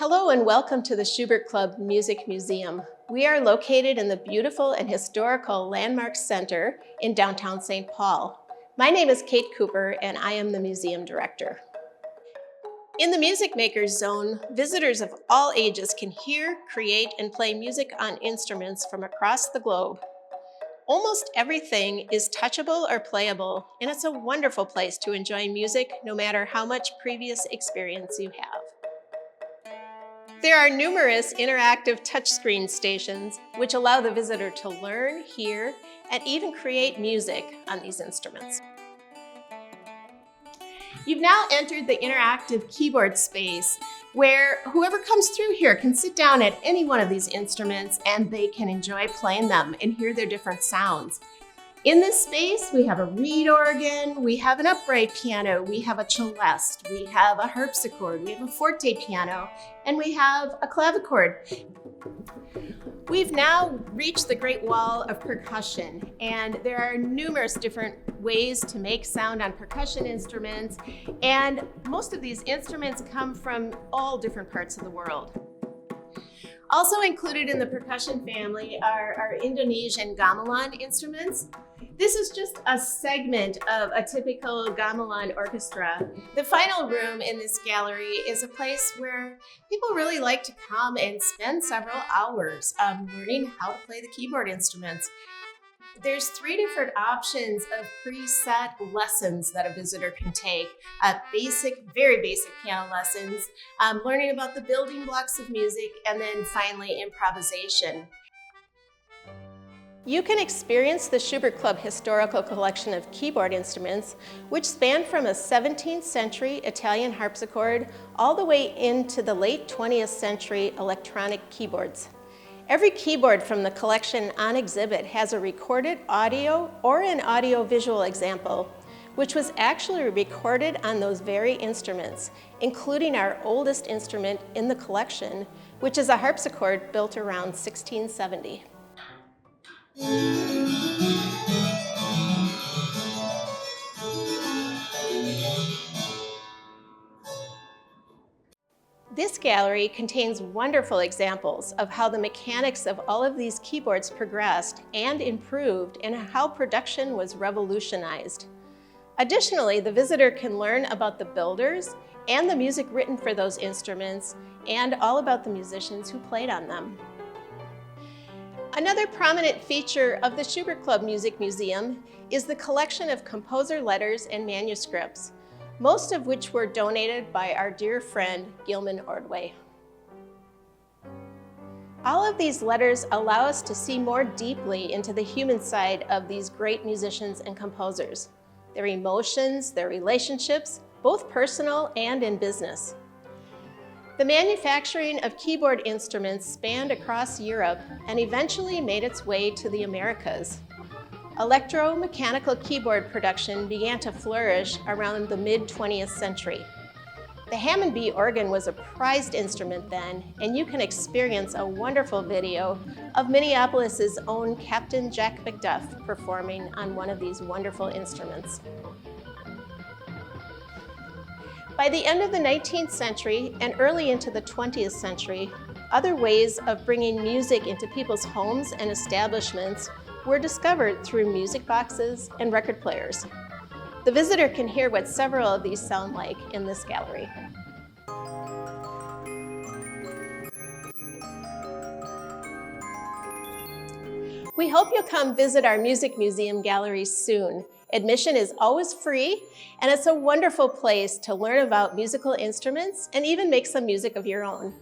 Hello and welcome to the Schubert Club Music Museum. We are located in the beautiful and historical Landmark Center in downtown St. Paul. My name is Kate Cooper and I am the museum director. In the Music Makers Zone, visitors of all ages can hear, create, and play music on instruments from across the globe. Almost everything is touchable or playable, and it's a wonderful place to enjoy music no matter how much previous experience you have. There are numerous interactive touchscreen stations which allow the visitor to learn, hear, and even create music on these instruments. You've now entered the interactive keyboard space where whoever comes through here can sit down at any one of these instruments and they can enjoy playing them and hear their different sounds. In this space, we have a reed organ, we have an upright piano, we have a celeste, we have a harpsichord, we have a forte piano, and we have a clavichord. We've now reached the Great Wall of percussion, and there are numerous different ways to make sound on percussion instruments, and most of these instruments come from all different parts of the world. Also included in the percussion family are our Indonesian gamelan instruments. This is just a segment of a typical gamelan orchestra. The final room in this gallery is a place where people really like to come and spend several hours learning how to play the keyboard instruments. There's 3 different options of preset lessons that a visitor can take. Very basic piano lessons, learning about the building blocks of music, and then finally improvisation. You can experience the Schubert Club historical collection of keyboard instruments, which span from a 17th century Italian harpsichord all the way into the late 20th century electronic keyboards. Every keyboard from the collection on exhibit has a recorded audio or an audio-visual example, which was actually recorded on those very instruments, including our oldest instrument in the collection, which is a harpsichord built around 1670. This gallery contains wonderful examples of how the mechanics of all of these keyboards progressed and improved and how production was revolutionized. Additionally, the visitor can learn about the builders and the music written for those instruments and all about the musicians who played on them. Another prominent feature of the Schubert Club Music Museum is the collection of composer letters and manuscripts, most of which were donated by our dear friend Gilman Ordway. All of these letters allow us to see more deeply into the human side of these great musicians and composers, their emotions, their relationships, both personal and in business. The manufacturing of keyboard instruments spanned across Europe and eventually made its way to the Americas. Electromechanical keyboard production began to flourish around the mid-20th century. The Hammond B organ was a prized instrument then, and you can experience a wonderful video of Minneapolis's own Captain Jack McDuff performing on one of these wonderful instruments. By the end of the 19th century and early into the 20th century, other ways of bringing music into people's homes and establishments were discovered through music boxes and record players. The visitor can hear what several of these sound like in this gallery. We hope you'll come visit our Music Museum gallery soon. Admission is always free, and it's a wonderful place to learn about musical instruments and even make some music of your own.